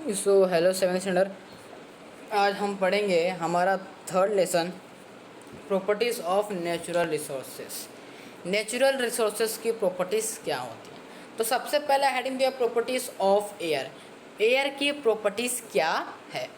Hello seven standard. आज हम पढ़ेंगे हमारा third lesson, properties of natural resources. Natural resources की प्रॉपर्टीज़ क्या होती हैं? तो सबसे पहला हेडिंग दिया प्रॉपर्टीज़ ऑफ एयर। एयर की प्रॉपर्टीज़ क्या है?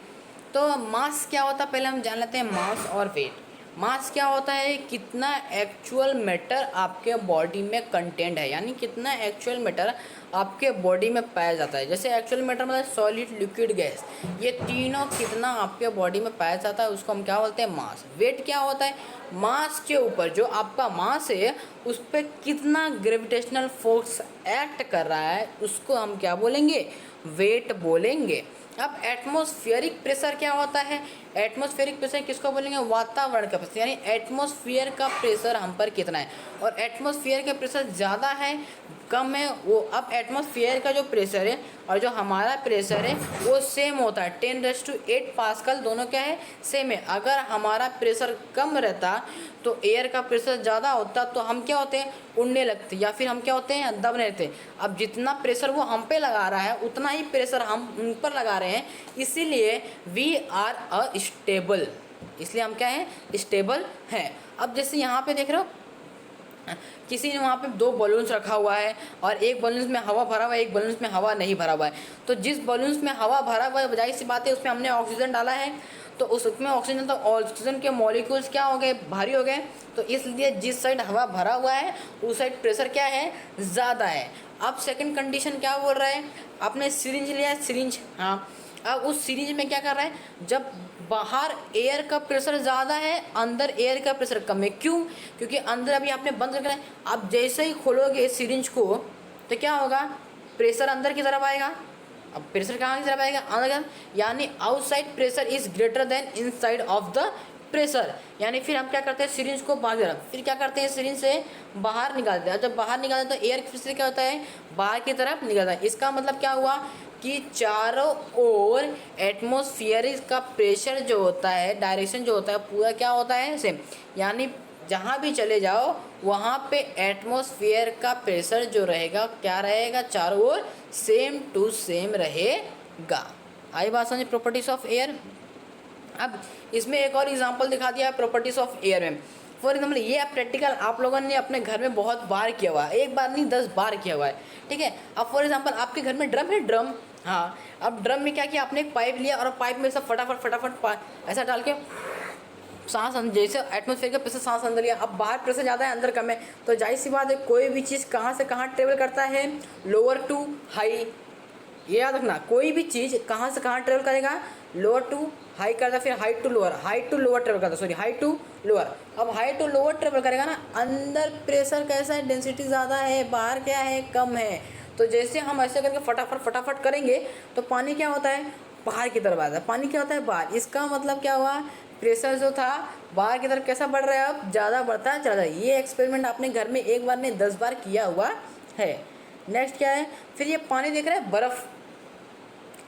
तो मास क्या होता है, पहले हम जान लेते हैं मास और वेट। मास क्या होता है? कितना एक्चुअल मैटर आपके बॉडी में कंटेंट है, यानी कितना एक्चुअल मैटर आपके बॉडी में पाया जाता है। जैसे एक्चुअल मैटर मतलब सॉलिड, लिक्विड, गैस, ये तीनों कितना आपके बॉडी में पाया जाता है उसको हम क्या बोलते हैं? मास। वेट क्या होता है? मास के ऊपर जो आपका मास है उस पर कितना ग्रेविटेशनल फोर्स एक्ट कर रहा है उसको हम क्या बोलेंगे? वेट बोलेंगे। अब एटमॉस्फेरिक प्रेशर क्या होता है? एटमॉस्फेरिक प्रेशर किसको बोलेंगे? वातावरण का प्रेशर, यानी एटमॉस्फेयर का प्रेशर हम पर कितना है। और एटमॉस्फेयर का प्रेशर ज़्यादा है, कम है, वो अब एटमॉस्फेयर का जो प्रेशर है और जो हमारा प्रेशर है वो सेम होता है। 10⁸ पास्कल दोनों क्या है? सेम है। अगर हमारा प्रेशर कम रहता तो एयर का प्रेशर ज़्यादा होता तो हम क्या होते हैं? उड़ने लगते, या फिर हम क्या होते हैं? दबने लगते। अब जितना प्रेशर वो हम पे लगा रहा है उतना ही प्रेशर हम उन पर लगा रहे हैं, इसीलिए वी आर अ स्टेबल। इसलिए हम क्या हैं? स्टेबल हैं। अब जैसे यहाँ पे देख रहे हो, किसी ने वहाँ पे दो बलून्स रखा हुआ है और एक बलून्स में हवा भरा हुआ है, एक बलून्स में हवा नहीं भरा हुआ है। तो जिस बलून्स में हवा भरा हुआ है, जाहिर सी बात है उसमें हमने ऑक्सीजन डाला है, तो उसमें ऑक्सीजन, तो ऑक्सीजन के मॉलिक्यूल्स क्या हो गए? भारी हो गए। तो इसलिए जिस साइड हवा भरा हुआ है उस साइड प्रेशर क्या है? ज़्यादा है। अब सेकंड कंडीशन क्या बोल रहा है? आपने सिरिंज लिया, सिरिंज, हाँ, अब उस सिरिंज में क्या कर रहा है? जब बाहर एयर का प्रेशर ज़्यादा है, अंदर एयर का प्रेशर कम है। क्यों? क्योंकि अंदर अभी आपने बंद रखना है, आप जैसे ही खोलोगे सिरिंज को तो क्या होगा? प्रेशर अंदर की तरफ आएगा। अब प्रेशर कहाँ की तरफ आएगा? अंदर, यानी outside pressure is greater than inside of the pressure. यानी फिर हम क्या करते हैं? सिरिंज को बाहर तरफ, फिर क्या करते हैं? सिरिंज से बाहर निकालते हैं। जब बाहर निकालते हैं तो एयर फिर से क्या होता है? बाहर की तरफ निकलता है। इसका मतलब क्या हुआ कि चारों ओर एटमॉस्फेयर का प्रेशर जो होता है, डायरेक्शन जो होता है, पूरा क्या होता है? सेम। यानी जहाँ भी चले जाओ वहाँ पे एटमॉस्फेयर का प्रेशर जो रहेगा क्या रहेगा? चारों ओर सेम टू सेम रहेगा। आई बात समझ? Properties of air. अब इसमें एक और एग्जांपल दिखा दिया है प्रॉपर्टीज ऑफ एयर में। फॉर एग्जाम्पल ये प्रैक्टिकल आप लोगों ने अपने घर में बहुत बार किया हुआ है, एक बार नहीं 10 बार किया हुआ है, ठीक है। अब फॉर एग्जाम्पल आपके घर में ड्रम है, ड्रम, हाँ। अब ड्रम में क्या किया आपने? एक पाइप लिया और पाइप में सब फटाफट फटाफट ऐसा डाल के सांस जैसे एटमॉस्फेयर का प्रेशर सांस अंदर लिया। अब बाहर प्रेशर ज़्यादा है, अंदर कम है, तो जाहिर सी बात है कोई भी चीज़ कहाँ से कहाँ ट्रेवल करता है? Lower to high. ये याद रखना, कोई भी चीज़ कहाँ से कहाँ ट्रेवल करेगा? लोअर टू हाई करता, फिर हाई टू लोअर ट्रेवल करता, सॉरी, हाई टू लोअर। अब हाई टू लोअर ट्रेवल करेगा ना, अंदर प्रेशर कैसा है? डेंसिटी ज़्यादा है, बाहर क्या है? कम है। तो जैसे हम ऐसे करके फटाफट फटाफट करेंगे तो पानी क्या होता है? बाहर की तरफ आता है। पानी क्या होता है? बाहर। इसका मतलब क्या हुआ? प्रेशर जो था बाहर की तरफ कैसा बढ़ रहा है? अब ज़्यादा बढ़ता है, ज़्यादा। ये एक्सपेरिमेंट आपने घर में एक बार नहीं 10 बार किया हुआ है। नेक्स्ट क्या है? फिर ये पानी देख रहे हैं, बर्फ़,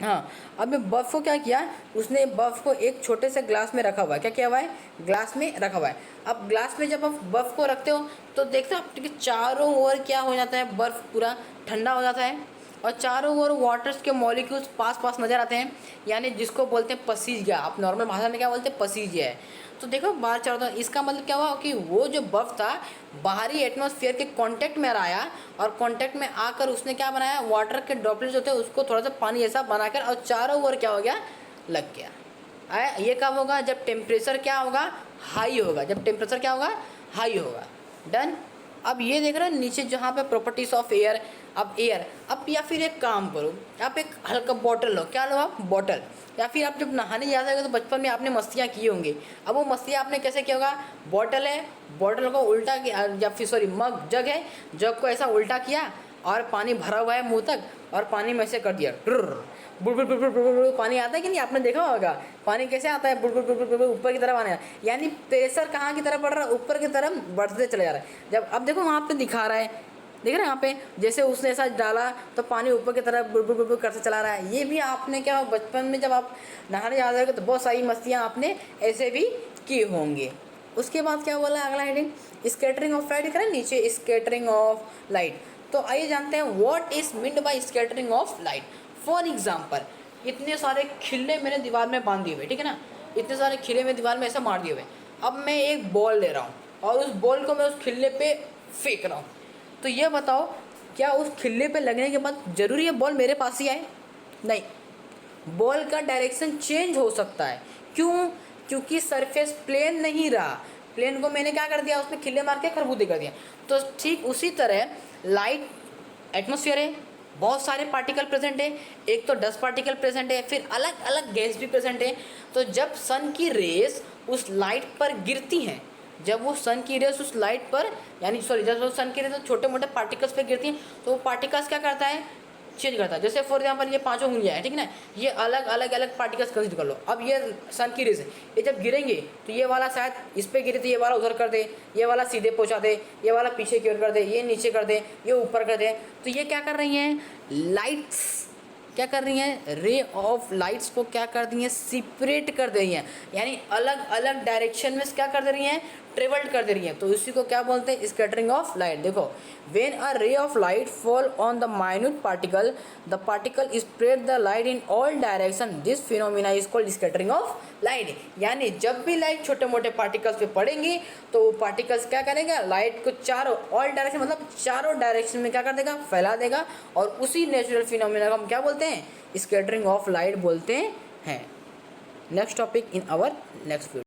हाँ। अब मैं बर्फ़ को क्या किया? उसने बर्फ़ को एक छोटे से ग्लास में रखा हुआ है। क्या किया हुआ है? ग्लास में रखा हुआ है। अब ग्लास में जब आप बर्फ़ को रखते हो तो देखते हो आप कि चारों ओर क्या हो जाता है? बर्फ़ पूरा ठंडा हो जाता है और चारों ओर वाटर्स के मॉलिक्यूल्स पास पास नज़र आते हैं, यानी जिसको बोलते हैं पसीज गया। आप नॉर्मल भाषा में क्या बोलते हैं? पसीज गया है। तो देखो बाहर चारों तरफ, इसका मतलब क्या हुआ कि वो जो बर्फ़ था बाहरी एटमॉस्फेयर के कांटेक्ट में आया और कांटेक्ट में आकर उसने क्या बनाया? वाटर के ड्रॉपलेट जो थे उसको थोड़ा सा पानी जैसा बनाकर और चारों ओर क्या हो गया? लग गया। आया? ये कब होगा? जब टेम्परेचर क्या होगा? हाई होगा। जब टेम्परेचर क्या होगा? हाई होगा। डन। अब ये देख रहे हैं नीचे जहाँ पे प्रॉपर्टीज ऑफ एयर। अब एयर, अब या फिर एक काम करो, आप एक हल्का बॉटल लो। क्या लो आप? बॉटल। या फिर आप जब नहाने जाते हो तो बचपन में आपने मस्तियाँ की होंगी। अब वो मस्तियाँ आपने कैसे किया होगा? बॉटल है, बॉटल को उल्टा किया, या फिर सॉरी मग, जग है, जग को ऐसा उल्टा किया और पानी भरा हुआ है मुंह तक और पानी में से कर दिया, बुड़ बुड़ बुड़ बुड़ बुड़ बुड़, पानी आता है कि नहीं? आपने देखा होगा पानी कैसे आता है? बुड़ बुड़ बुड़ बुड़ बुड़ ऊपर की तरफ आने, यानी प्रेशर कहाँ की तरफ बढ़ रहा है? ऊपर की तरफ बढ़ते चले जा रहा है। जब अब देखो वहाँ पे दिखा रहा है, देख रहे हैं यहाँ पे, जैसे उसने ऐसा डाला तो पानी ऊपर की तरफ बुड़ बुड़ बुड़ बुड़ करते चला रहा है। ये भी आपने क्या बचपन में जब आप नहाने जाते हो तो बहुत सारी मस्तियाँ आपने ऐसे भी की होंगी। उसके बाद क्या बोला अगला हेडिंग? Scattering of light. दिख रहा है नीचे, स्कैटरिंग ऑफ लाइट। तो आइए जानते हैं what is meant by scattering of light. For example इतने सारे खिल्ले मैंने दीवार में बांध दिए हुए, ठीक है ना, इतने सारे खिल्ले में दीवार में ऐसा मार दिए हुए। अब मैं एक बॉल ले रहा हूँ और उस बॉल को मैं उस खिल्ले पे फेंक रहा हूँ। तो ये बताओ, क्या उस खिल्ले पे लगने के बाद ज़रूरी है बॉल मेरे पास ही आए? नहीं, बॉल का डायरेक्शन चेंज हो सकता है। क्यों? क्योंकि सरफेस प्लेन नहीं रहा, प्लेन को मैंने क्या कर दिया, उसमें खिल्ले मार के खरबूदे कर दिया। तो ठीक उसी तरह लाइट, एटमॉस्फेयर है, बहुत सारे पार्टिकल प्रेजेंट है, एक तो 10 पार्टिकल प्रेजेंट है, फिर अलग अलग गैस भी प्रेजेंट है। तो जब सन की रेस उस लाइट पर गिरती हैं, जब वो सन की रेस उस लाइट पर, यानी सॉरी, जब वो सन की रेस छोटे मोटे पार्टिकल्स पे गिरती हैं, तो वो पार्टिकल्स क्या करता है, चेंज करता है। जैसे फॉर एग्जांपल ये पांचों उंगलियां हैं, ठीक है ना, ये अलग अलग अलग पार्टिकल्स कंसीडर कर लो। अब ये सन की रेस है, ये जब गिरेंगे तो ये वाला शायद इस पे गिरे तो ये वाला उधर कर दे, ये वाला सीधे पहुंचा दे, ये वाला पीछे की ओर कर दे, ये नीचे कर दे, ये ऊपर कर दे। तो ये क्या कर रही हैं, लाइट्स क्या कर रही हैं, रे ऑफ लाइट्स को क्या कर दी हैं, सेपरेट कर दे रही हैं, यानी अलग अलग डायरेक्शन में क्या कर दे रही हैं, ट्रेवल्ड कर दे रही हैं। तो इसी को क्या बोलते हैं, स्कैटरिंग ऑफ लाइट। देखो, when a ray of light fall on the minute particle, the particle spread the light in all direction, this phenomena is called scattering of light. यानी जब भी लाइट छोटे मोटे पार्टिकल्स पे पड़ेंगी तो वो पार्टिकल्स क्या करेंगे, लाइट को चारों, ऑल डायरेक्शन मतलब चारों डायरेक्शन में क्या कर देगा, फैला देगा। और उसी नेचुरल फिनोमिना को हम क्या बोलते हैं, स्कैटरिंग ऑफ लाइट बोलते हैं। Next topic in our next video.